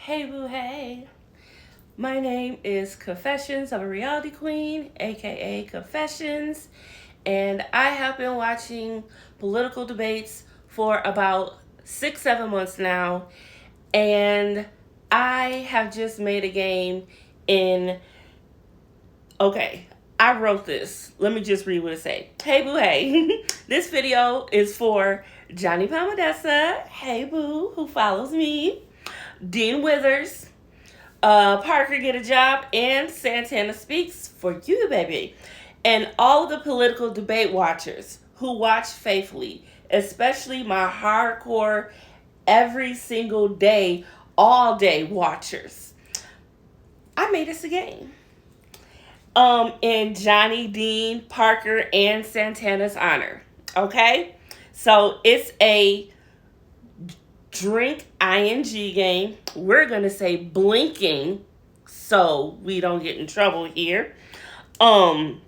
Hey boo hey. My name is Confessions of a Reality Queen, aka Confessions, and I have been watching political debates for about 6, 7 months now, and I have just made a game in okay. I wrote this. Let me just read what it say. Hey boo hey. This video is for Johnny Palmadessa, hey boo, who follows me, Dean Withers, Parker Get a Job, and Santana Speaks for you, baby. And all of the political debate watchers who watch faithfully, especially my hardcore, every single day, all day watchers. I made this a game. In Johnny, Dean, Parker, and Santana's honor. Okay? So it's a drink ing game. We're gonna say blinking so we don't get in trouble here. We're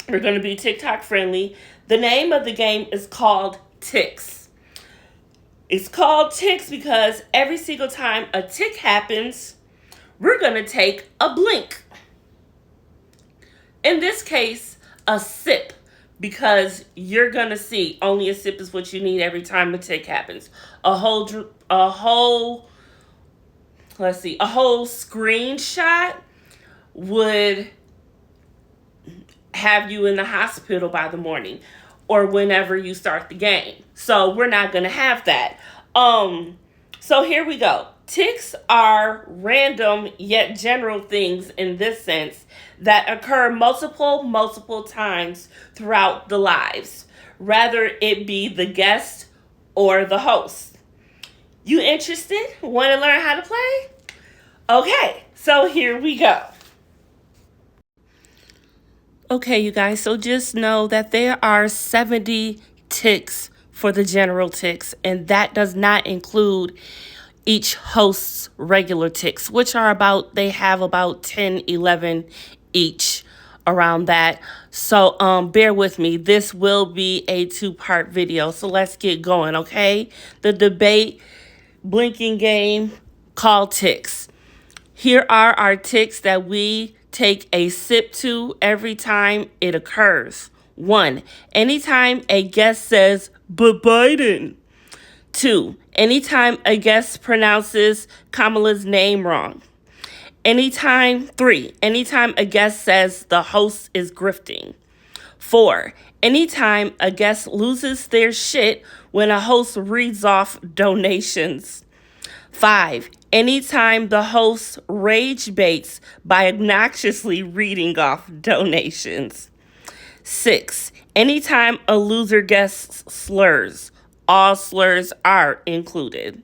gonna be TikTok friendly. The name of the game is called Tics. It's called Tics because every single time a tick happens, we're gonna take a blink. In this case, a sip, because you're gonna see only a sip is what you need every time a tick happens. A whole screenshot would have you in the hospital by the morning or whenever you start the game. So we're not gonna have that. So here we go. Ticks are random yet general things in this sense that occur multiple times throughout the lives, rather it be the guest or the host. You interested? Want to learn how to play? Okay, so here we go. Okay, you guys, so just know that there are 70 ticks for the general ticks, and that does not include each host's regular ticks, which are they have about 10, 11 each around that. So bear with me. This will be a 2-part video. So let's get going, okay? The debate blinking game called Ticks. Here are our ticks that we take a sip to every time it occurs. 1. Anytime a guest says, "But Biden." 2. Anytime a guest pronounces Kamala's name wrong. 3. Anytime a guest says the host is grifting. 4. Anytime a guest loses their shit when a host reads off donations. 5. Anytime the host rage baits by obnoxiously reading off donations. 6. Anytime a loser guest slurs. All slurs are included.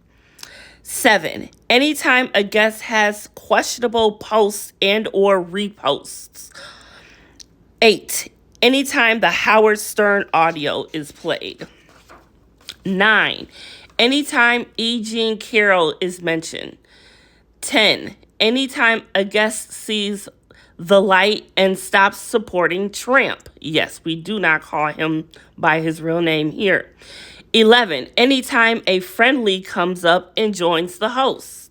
7. Anytime a guest has questionable posts and or reposts. 8. Anytime the Howard Stern audio is played. 9. Anytime E. Jean Carroll is mentioned. 10. Anytime a guest sees the light and stops supporting Trump. Yes, we do not call him by his real name here. 11. Anytime a friendly comes up and joins the host.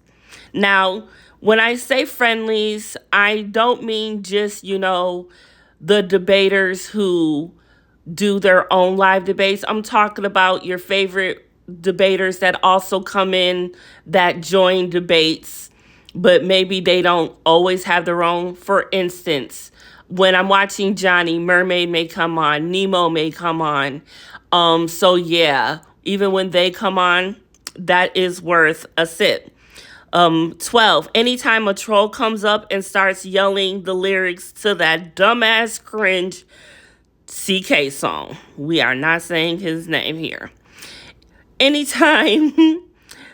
Now, when I say friendlies, I don't mean just, the debaters who do their own live debates. I'm talking about your favorite debaters that also come in that join debates, but maybe they don't always have their own. For instance, when I'm watching Johnny, Mermaid may come on, Nemo may come on. So yeah, even when they come on, that is worth a sip. 12. Anytime a troll comes up and starts yelling the lyrics to that dumbass cringe CK song. We are not saying his name here. Anytime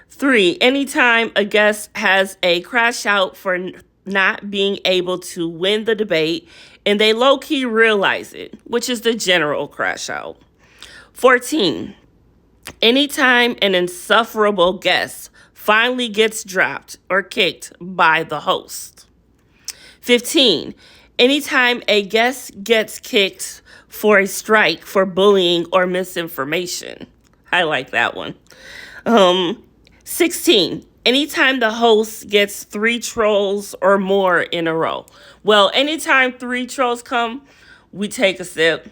3. Anytime a guest has a crash out for not being able to win the debate and they low-key realize it, which is the general crash out. 14. Anytime an insufferable guest finally gets dropped or kicked by the host. 15. Anytime a guest gets kicked for a strike for bullying or misinformation. I like that one. 16. Anytime the host gets 3 trolls or more in a row. Well, anytime 3 trolls come, we take a sip.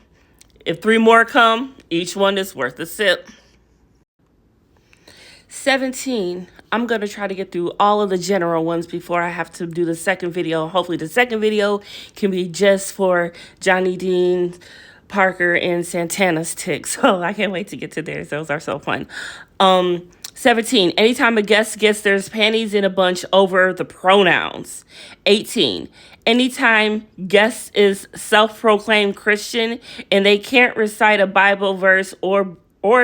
If 3 more come, each one is worth a sip. 17. I'm going to try to get through all of the general ones before I have to do the second video. Hopefully the second video can be just for Johnny Dean, Parker, and Santana's tics. So I can't wait to get to theirs. Those are so fun. 17. Anytime a guest gets their panties in a bunch over the pronouns. 18. Anytime guest is self-proclaimed Christian and they can't recite a Bible verse or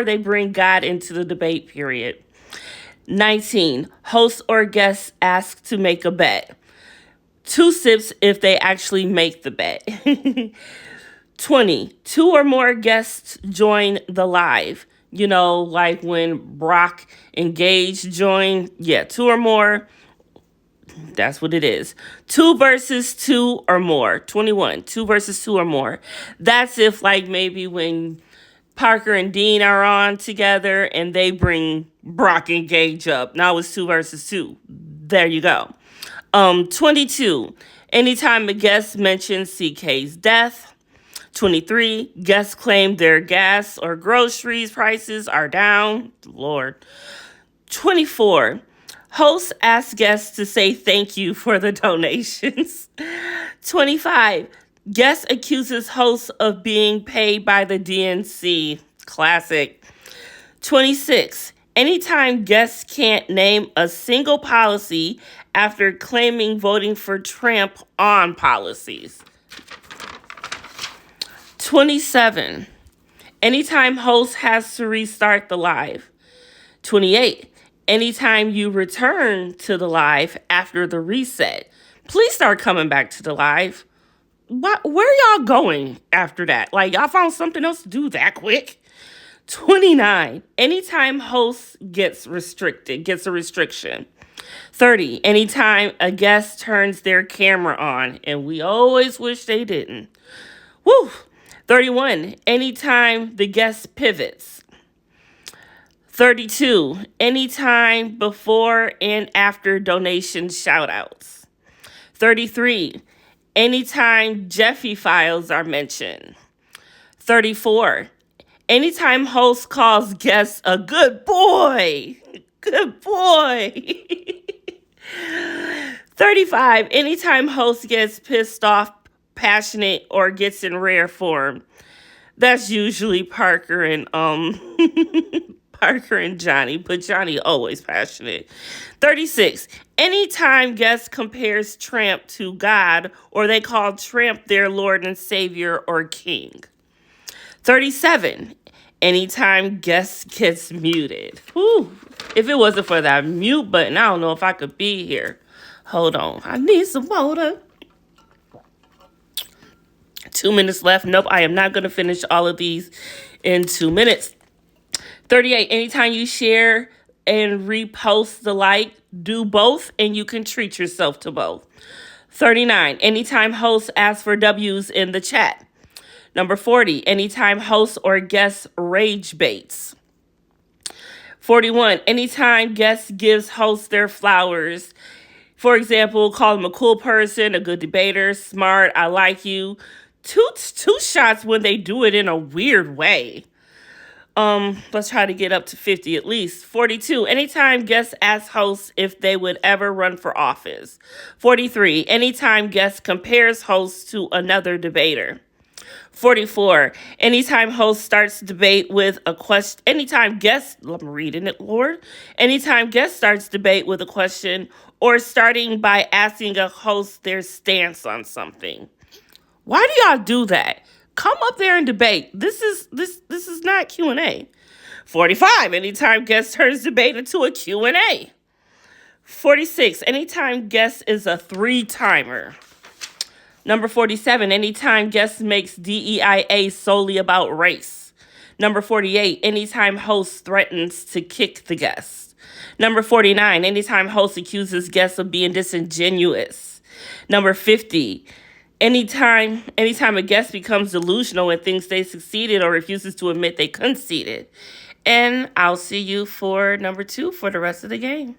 they bring God into the debate period. 19. Host or guest asked to make a bet. 2 sips if they actually make the bet. 20. 2 or more guests join the live. You know, like when Brock and Gage join. Yeah, 2 or more. That's what it is. 2 versus 2 or more. 21. 2 versus 2 or more. That's if, like, maybe when Parker and Dean are on together and they bring Brock and Gage up. Now it's 2 versus 2. There you go. 22. Anytime a guest mentions CK's death. 23. Guests claim their gas or groceries prices are down. Lord. 24. Hosts ask guests to say thank you for the donations. 25. Guest accuses host of being paid by the DNC. Classic. 26. Anytime guests can't name a single policy after claiming voting for Trump on policies. 27. Anytime host has to restart the live. 28. Anytime you return to the live after the reset, please start coming back to the live. Where y'all going after that? Like, y'all found something else to do that quick? 29. Anytime host gets a restriction. 30. Anytime a guest turns their camera on, and we always wish they didn't. Woo! 31. Anytime the guest pivots. 32. Anytime before and after donation shoutouts. 33. Anytime Jeffy files are mentioned. 34. Anytime host calls guests a good boy. Good boy. 35. Anytime host gets pissed off, passionate, or gets in rare form. That's usually Parker and Parker and Johnny, but Johnny always passionate. 36. Anytime guest compares Tramp to God, or they call Tramp their Lord and Savior or King. 37. Anytime guest gets muted. Whew. If it wasn't for that mute button, I don't know if I could be here. Hold on. I need some water. 2 minutes left. Nope, I am not going to finish all of these in 2 minutes. 38. Anytime you share and repost the like, do both and you can treat yourself to both. 39. Anytime hosts ask for W's in the chat. Number 40. Anytime hosts or guests rage baits. 41. Anytime guests gives hosts their flowers. For example, call them a cool person, a good debater, smart, I like you. Two shots when they do it in a weird way. Let's try to get up to 50 at least. 42. Anytime guests ask hosts if they would ever run for office. 43. Anytime guest compares hosts to another debater. 44. Anytime host starts debate with a question. Anytime guest, I'm reading it, Lord. Anytime guest starts debate with a question or starting by asking a host their stance on something. Why do y'all do that? Come up there and debate. This is not Q&A. 45. Anytime guest turns debate into a Q&A. 46. Anytime guest is a 3-timer. Number 47. Anytime guest makes DEIA solely about race. Number 48. Anytime host threatens to kick the guest. Number 49. Anytime host accuses guests of being disingenuous. Number 50. Anytime a guest becomes delusional and thinks they succeeded or refuses to admit they conceded. And I'll see you for number 2 for the rest of the game.